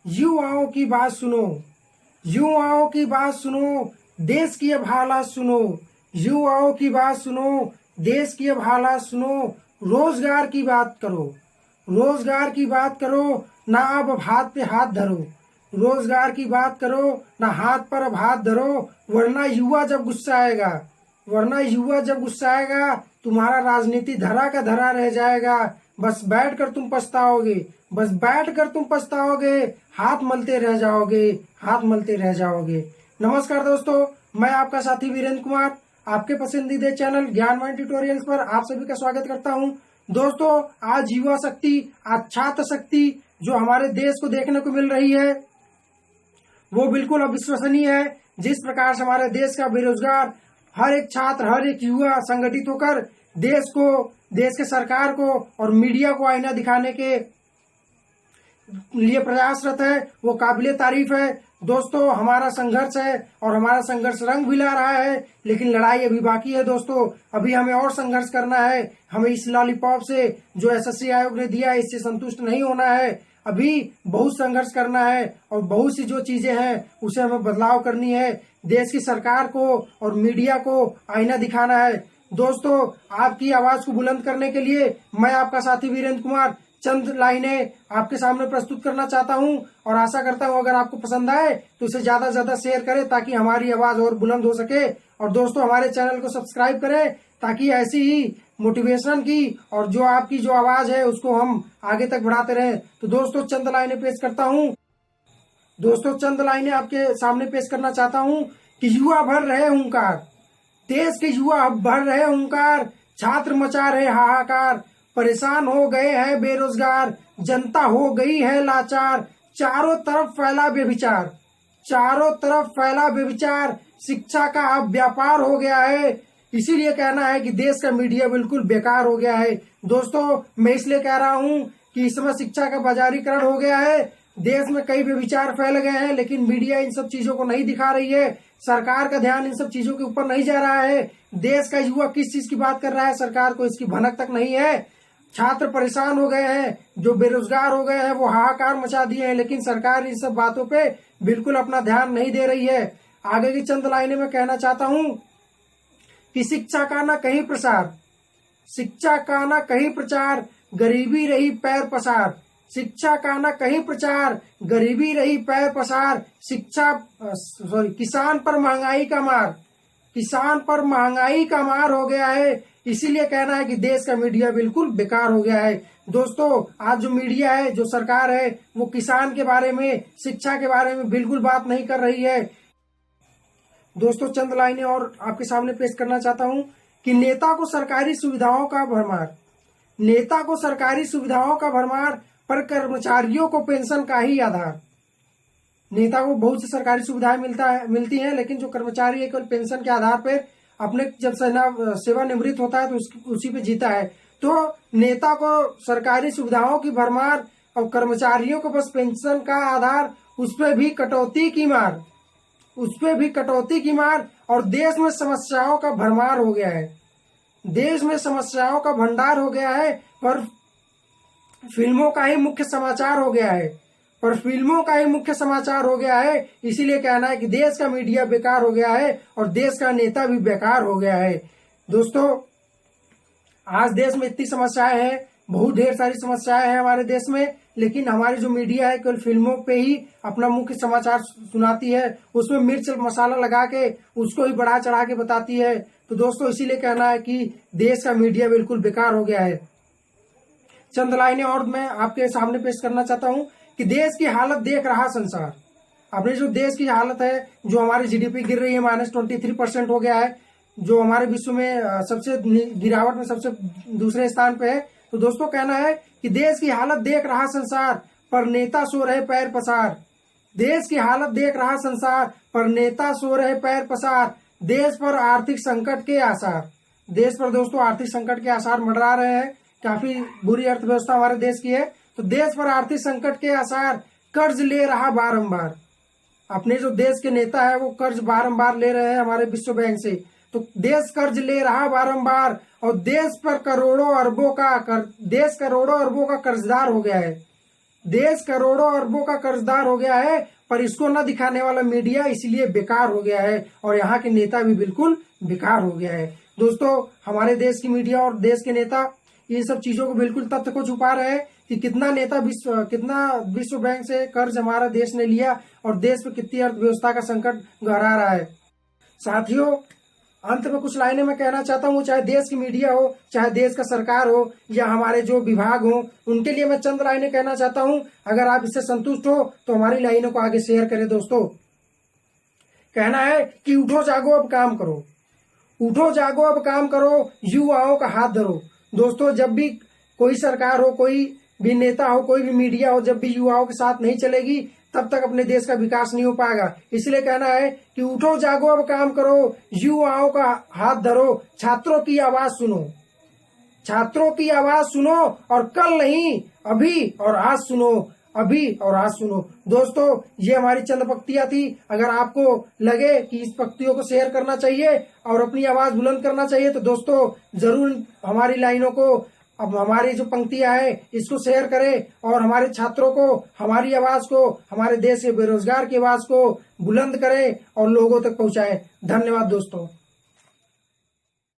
युवाओं की बात सुनो, युवाओं की बात सुनो, देश की अब हालात सुनो, युवाओं की बात सुनो, देश की अब हालात सुनो। रोजगार की बात करो, रोजगार की बात करो, ना अब हाथ पे हाथ धरो। रोजगार की बात करो, ना हाथ पर अब हाथ धरो, वरना युवा जब गुस्सा आएगा, वरना युवा जब गुस्सा आएगा तुम्हारा राजनीति धरा का धरा रह जाएगा। बस बैठ कर तुम पछताओगे, बस बैठ कर तुम पछताओगे, हाथ मलते रह जाओगे, हाथ मलते रह जाओगे। नमस्कार दोस्तों, मैं आपका साथी वीरेंद्र कुमार आपके पसंदीदा चैनल ज्ञानवाणी ट्यूटोरियल्स पर आप सभी का स्वागत करता हूं। दोस्तों, आज युवा शक्ति, आज छात्र शक्ति जो हमारे देश को देखने को मिल रही है वो बिल्कुल अविश्वसनीय है। जिस प्रकार से हमारे देश का बेरोजगार हर एक छात्र, हर एक युवा संगठित होकर देश को, देश के सरकार को और मीडिया को आईना दिखाने के लिए प्रयासरत है, वो काबिले तारीफ है। दोस्तों, हमारा संघर्ष है और हमारा संघर्ष रंग भी ला रहा है, लेकिन लड़ाई अभी बाकी है। दोस्तों, अभी हमें और संघर्ष करना है। हमें इस लॉलीपॉप से जो एसएससी आयोग ने दिया है इससे संतुष्ट नहीं होना है। अभी बहुत संघर्ष करना है और बहुत सी जो चीजें हैं उसे हमें बदलाव करनी है। देश की सरकार को और मीडिया को आईना दिखाना है। दोस्तों, आपकी आवाज को बुलंद करने के लिए मैं आपका साथी वीरेंद्र कुमार चंद लाइनें आपके सामने प्रस्तुत करना चाहता हूं और आशा करता हूं अगर आपको पसंद आए तो इसे ज्यादा से ज्यादा शेयर करें ताकि हमारी आवाज और बुलंद हो सके। और दोस्तों, हमारे चैनल को सब्सक्राइब करें ताकि ऐसी ही मोटिवेशन की और जो आपकी जो आवाज है उसको हम आगे तक बढ़ाते रहें। तो दोस्तों, चंद लाइनें पेश करता हूं। दोस्तों, चंद लाइनें आपके सामने पेश करना चाहता हूं कि युवा भर रहे हुंकार, देश के युवा भर रहे हुंकार, छात्र मचा रहे हाहाकार, परेशान हो गए हैं बेरोजगार, जनता हो गई है लाचार, चारों तरफ फैला व्यभिचार, चारों तरफ फैला व्यभिचार, शिक्षा का अब व्यापार हो गया है। इसीलिए कहना है कि देश का मीडिया बिल्कुल बेकार हो गया है। दोस्तों, मैं इसलिए कह रहा हूं कि इस समय शिक्षा का बाजारीकरण हो गया है। देश में कई व्यभिचार फैल गए हैं, लेकिन मीडिया इन सब चीजों को नहीं दिखा रही है। सरकार का ध्यान इन सब चीजों के ऊपर नहीं जा रहा है। देश का युवा किस चीज की बात कर रहा है, सरकार को इसकी भनक तक नहीं है। छात्र परेशान हो गए हैं, जो बेरोजगार हो गए हैं वो हाहाकार मचा दिए हैं, लेकिन सरकार इन सब बातों पे बिल्कुल अपना ध्यान नहीं दे रही है। आगे की चंद लाइनें में कहना चाहता हूं कि शिक्षा का ना कहीं प्रसार, शिक्षा का ना कहीं प्रचार, गरीबी रही पैर पसार, शिक्षा का ना कहीं प्रचार, गरीबी रही पैर पसार, किसान पर महंगाई का मार, किसान पर महंगाई का मार हो गया है। इसीलिए कहना है कि देश का मीडिया बिल्कुल बेकार हो गया है। दोस्तों, आज जो मीडिया है, जो सरकार है, वो किसान के बारे में, शिक्षा के बारे में बिल्कुल बात नहीं कर रही है। दोस्तों, चंद लाइनें और आपके सामने पेश करना चाहता हूं कि नेता को सरकारी सुविधाओं का भरमार, नेता को सरकारी सुविधाओं का भरमार, पर कर्मचारियों को पेंशन का ही आधार। नेता को बहुत सी सरकारी सुविधाएं मिलती हैं, लेकिन जो कर्मचारी है केवल पेंशन के आधार पर अपने जब सेवानिवृत्त होता है तो उसी पे जीता है। तो नेता को सरकारी सुविधाओं की भरमार और कर्मचारियों को बस पेंशन का आधार, उस पर भी कटौती की मार, उस पर भी कटौती की मार, और देश में समस्याओं का भरमार हो गया है, देश में समस्याओं का भंडार हो गया है, पर फिल्मों का ही मुख्य समाचार हो गया है, पर फिल्मों का ही मुख्य समाचार हो गया है। इसीलिए कहना है कि देश का मीडिया बेकार हो गया है और देश का नेता भी बेकार हो गया है। दोस्तों, आज देश में इतनी समस्याएं हैं, बहुत ढेर सारी समस्याएं हैं हमारे देश में, लेकिन हमारी जो मीडिया है केवल फिल्मों पे ही अपना मुख्य समाचार सुनाती है, उसमें मिर्च मसाला लगा के उसको ही बढ़ा चढ़ा के बताती है। तो दोस्तों, इसीलिए कहना है कि देश का मीडिया बिल्कुल बेकार हो गया है। चंद लाइनें और मैं आपके सामने पेश करना चाहता हूं कि देश की हालत देख रहा संसार। अपने जो देश की हालत है, जो हमारी जीडीपी गिर रही है, -23% हो गया है, जो हमारे विश्व में सबसे गिरावट में सबसे दूसरे स्थान पे है। तो दोस्तों, कहना है कि देश की हालत देख रहा संसार, पर नेता सो रहे पैर पसार। देश की हालत देख रहा संसार, पर नेता सो रहे पैर पसार, देश पर आर्थिक संकट के आसार। देश पर दोस्तों आर्थिक संकट के आसार मंडरा रहे हैं। काफी बुरी अर्थव्यवस्था हमारे देश की है। तो देश पर आर्थिक संकट के आसार, कर्ज ले रहा बारंबार। अपने जो देश के नेता है वो कर्ज बारंबार ले रहे हैं हमारे विश्व बैंक से। तो देश कर्ज ले रहा बारंबार और देश करोड़ों अरबों का कर्जदार हो गया है। देश करोड़ों अरबों का कर्जदार हो गया है, पर इसको न दिखाने वाला मीडिया इसलिए बेकार हो गया है और यहाँ के नेता भी बिल्कुल बेकार हो गया है। दोस्तों, हमारे देश की मीडिया और देश के नेता ये सब चीजों को बिल्कुल तथ्य को छुपा रहे हैं कि कितना विश्व बैंक से कर्ज हमारा देश ने लिया और देश में कितनी अर्थव्यवस्था का संकट गहरा रहा है। साथियों, अंत में कुछ लाइनें मैं कहना चाहता हूँ, चाहे देश की मीडिया हो, चाहे देश का सरकार हो या हमारे जो विभाग हो, उनके लिए मैं चंद लाइनें कहना चाहता हूँ। अगर आप इससे संतुष्ट हो तो हमारी लाइनों को आगे शेयर करें। दोस्तों, कहना है कि उठो जागो अब काम करो, उठो जागो अब काम करो, युवाओं का हाथ धरो। दोस्तों, जब भी कोई सरकार हो, कोई भी नेता हो, कोई भी मीडिया हो, जब भी युवाओं के साथ नहीं चलेगी तब तक अपने देश का विकास नहीं हो पाएगा। इसलिए कहना है कि उठो जागो अब काम करो, युवाओं का हाथ धरो, छात्रों की आवाज सुनो, छात्रों की आवाज सुनो और कल नहीं अभी और आज सुनो, अभी और आज सुनो। दोस्तों, ये हमारी चंद पंक्तियां थी। अगर आपको लगे कि इस पंक्तियों को शेयर करना चाहिए और अपनी आवाज बुलंद करना चाहिए तो दोस्तों जरूर हमारी लाइनों को, अब हमारी जो पंक्तियां है इसको शेयर करें और हमारे छात्रों को, हमारी आवाज को, हमारे देश के बेरोजगार की आवाज को बुलंद करें और लोगों तक पहुंचाएं। धन्यवाद दोस्तों।